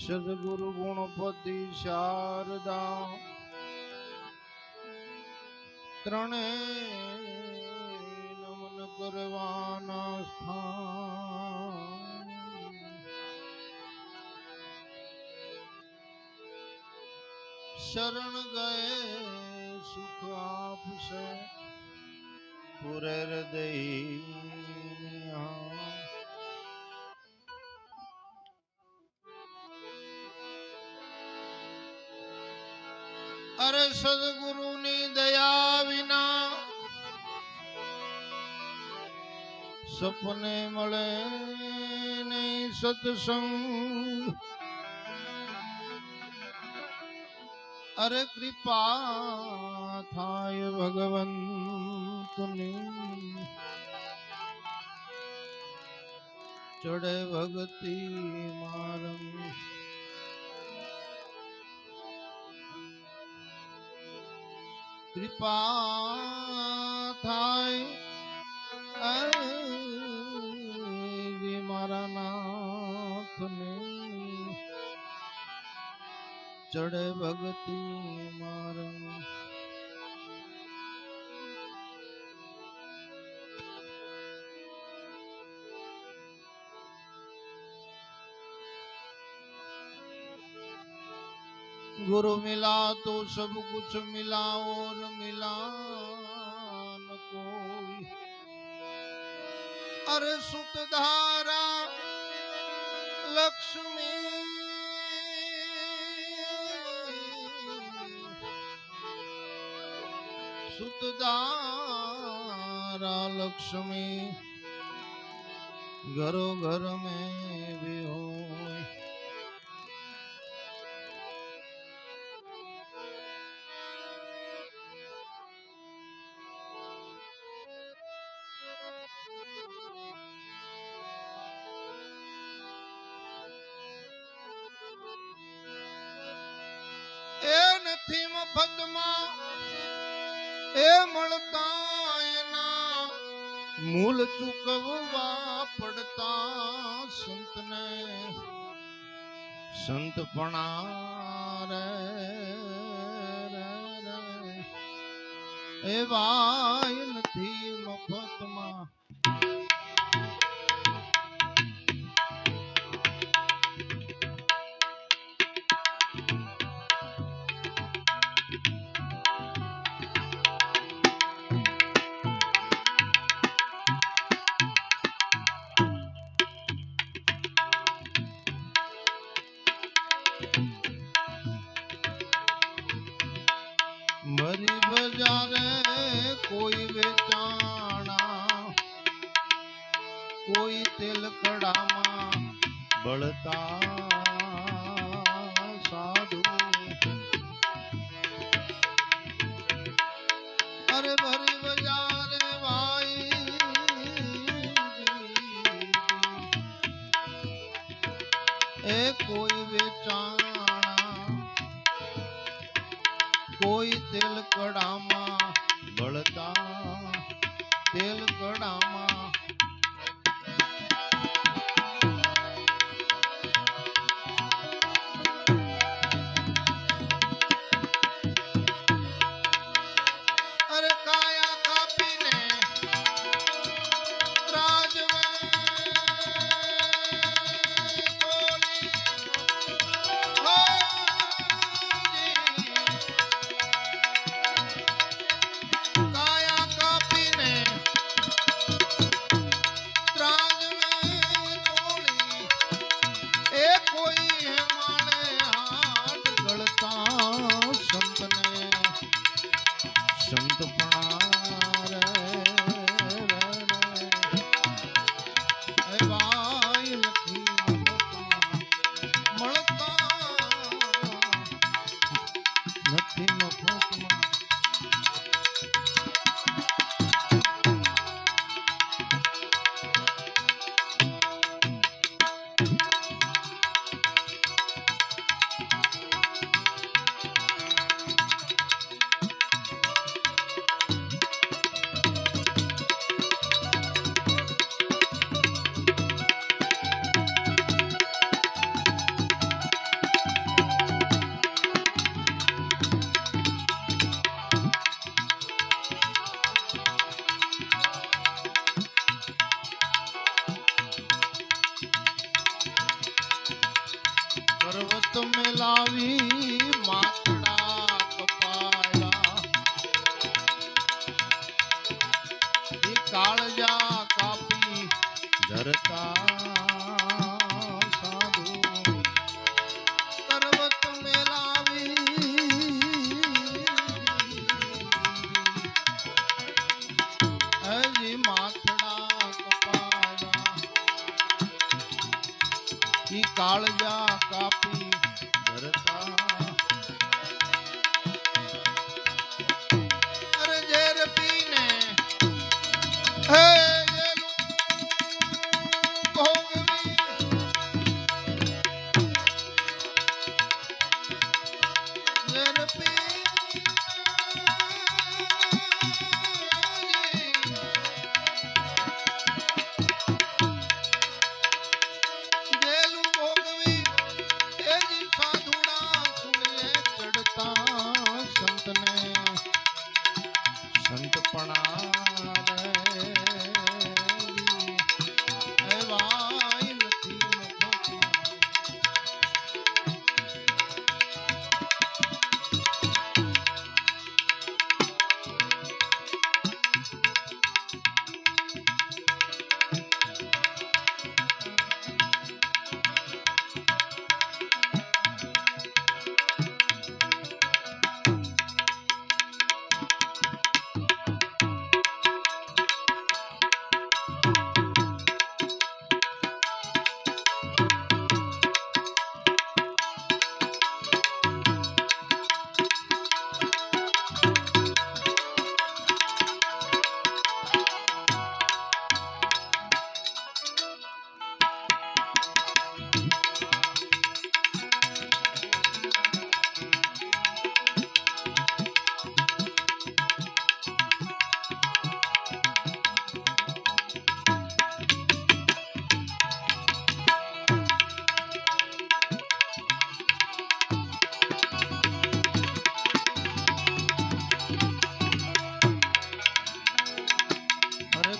સદગુરુ ગુણપતિ શારદા ત્રણે નમન કરવાના સ્થાન શરણ ગયે સુખ આપશે પૂરે હૃદય અરે સદગુરુની દયા વિના સપને મળે નહીં સત્સંગ અરે કૃપા થાય ભગવંતની ચડે ભક્તિ મારમ કૃપા થાય મારા નાથને ચડે ભક્તિ મારમ गुरु मिला तो सब कुछ मिला और मिला न कोई अरे सुत धारा लक्ष्मी सुत धारा लक्ष्मी घरो घर में भी हो નથી મફતમાં એ મળતા એના મૂલ ચૂકવવા પડતા સંતને સંતપણા રે એવા નથી મફતમાં ભરી બજારે કોઈ વેચાણા કોઈ તેલ કડામાં બળતા સાધુ અરે ભરી બજારે ભાઈ એ કોઈ વેચાણા કોઈ તેલ કડામાં બળતા તેલ કડામાં અરે કાયા કાપીને રાજવે પર્વત મેલાવી માથડા કપાયા એ કાળજા કાપી ધરતા સાધુ પર્વત મેલાવી હજી માથડા કપાયા ઈ કાળજા કાપી ધરતા અરે ઝેર પીને હે ભોગવી ઝેર પી સંતપણા એવાય નથી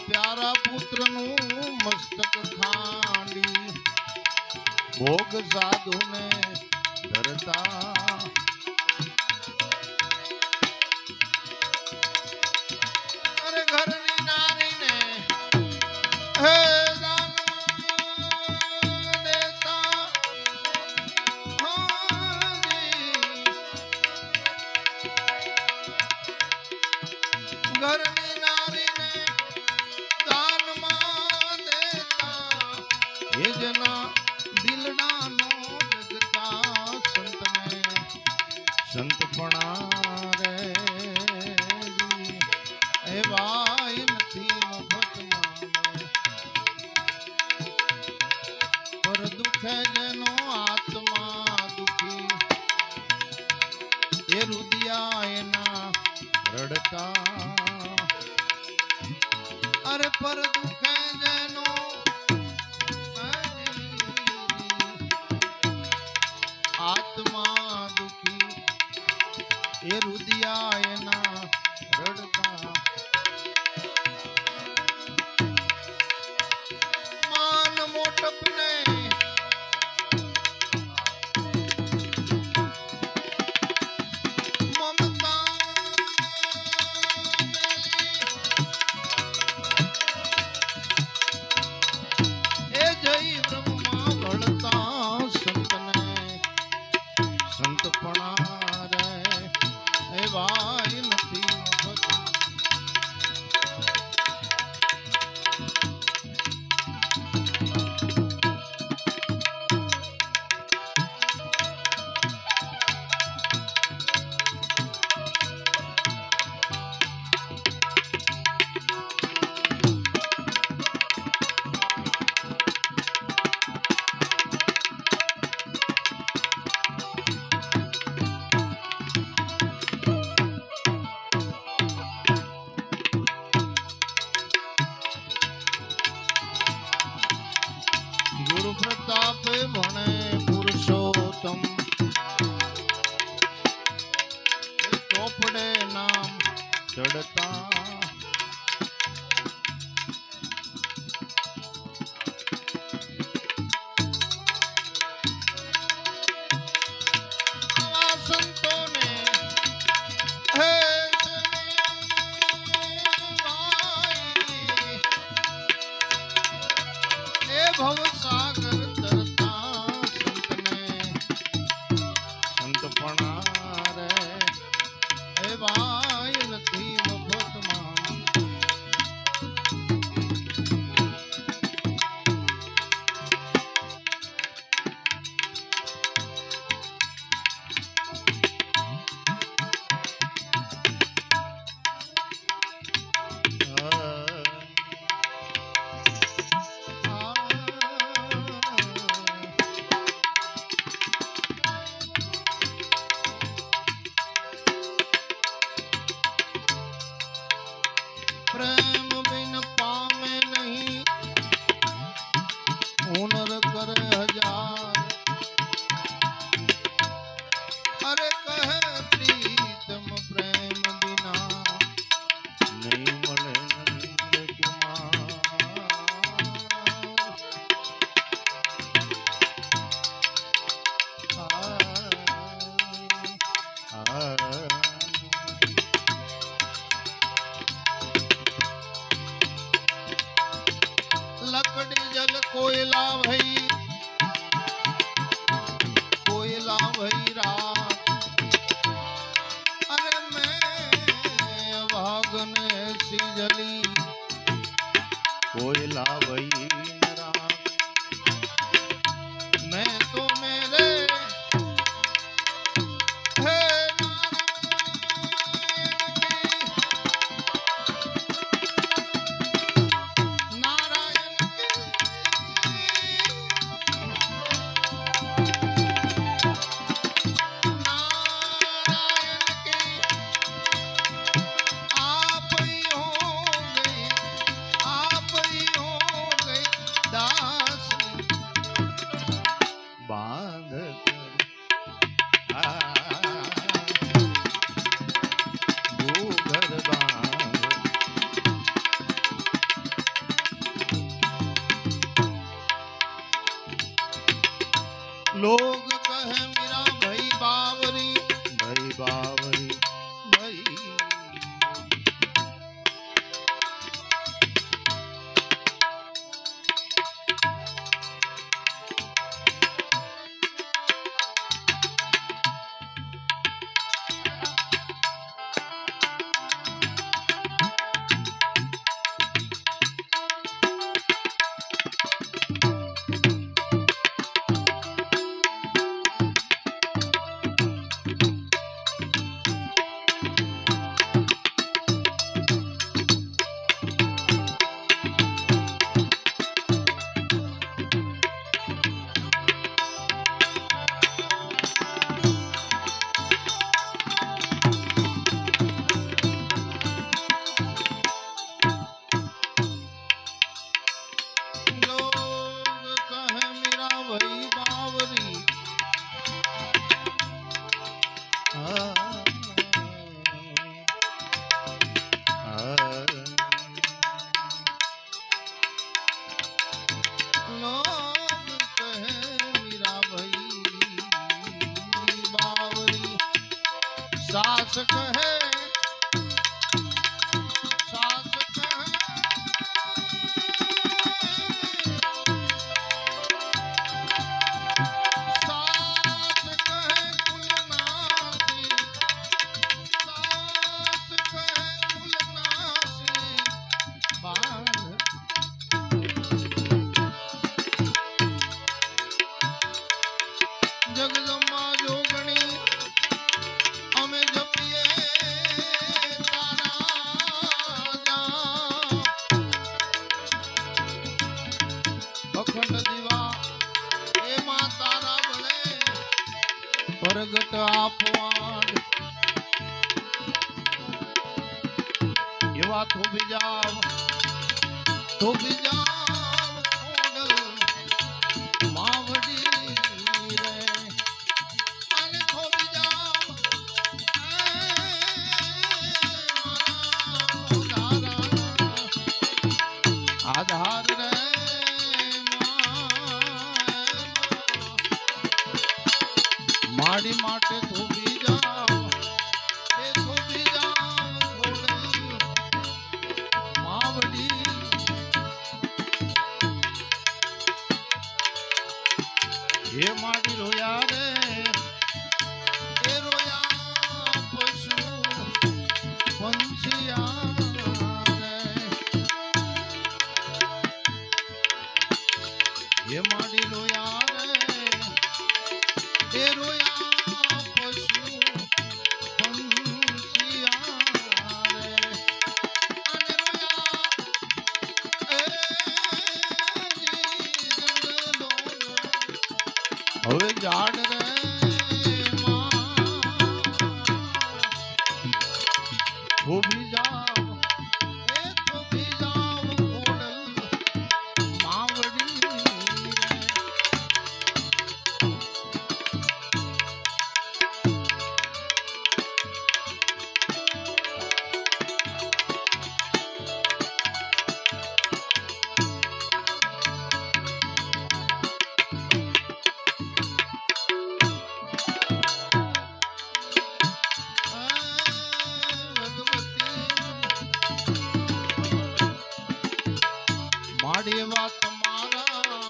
પ્યારા પુત્રનું મસ્તક ખાંડી ભોગ સાધુને ધરતા અરે ઘરની નારીને હે દાનમાં દેતા હાજી ઘરની નારીને જેના દિલડાનો જગતા સંતને સંતપણા રે એવાય નથી મફતમાં પર દુખે જેનો આત્મા દુખી એ રુદિયા એના રડતા અરે પર દુખે જેનો આત્મા દુખી એ રુદિયા એના રડતા માન મોટપને મમતા એ જય બ્રહ્મા ભળતા સંતને સંતપણા રે એવાય નથી ગુરુ પ્રતાપ ભણે પુરુષોત્તમ ચોપડે નામ ચડતા मैं तो मेरे हे नारायण की आप ही होंगे, आप ही होंगे दास बांध भूगर बांध। लोग कहे मेरा भाई बावरी, भाई बावरी भाई। सास कहे सास कहे सास कहे कुलनासी, सास कहे कुलनासी बांध। जगदम्बा जोगणी અમે જપીએ તારા નામ, અખંડ દીવા એમાં તારા બળે પ્રગટ આપવાન એવા થોભી જાવ ખોડલ માવડી રે અને થોભી જાવ આધાર રે માડી માટે થોભી જાવ એ થોભી જાવ ખોડલ માવડી હે માડી રોયા રે એ રોયા પશુ પંછિયા ये माडी रोया रे ए रोया पशु पंछिया रे अने रोया ए जंगलो હવે ઝાડ રે થોભી જાવ એ થોભી જાવ ખોડલ માવડી માડેવા તમારા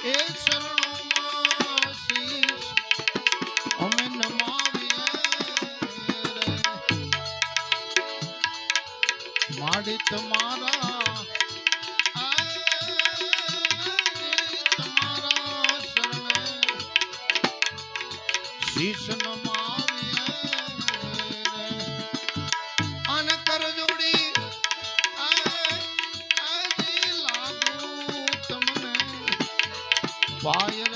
એ શરણોમાં શીશ અમે નમાવીએ રે માડી તમારા શીશ નમાવીએ અને કર જોડી આજી લાગુ તમને પાયર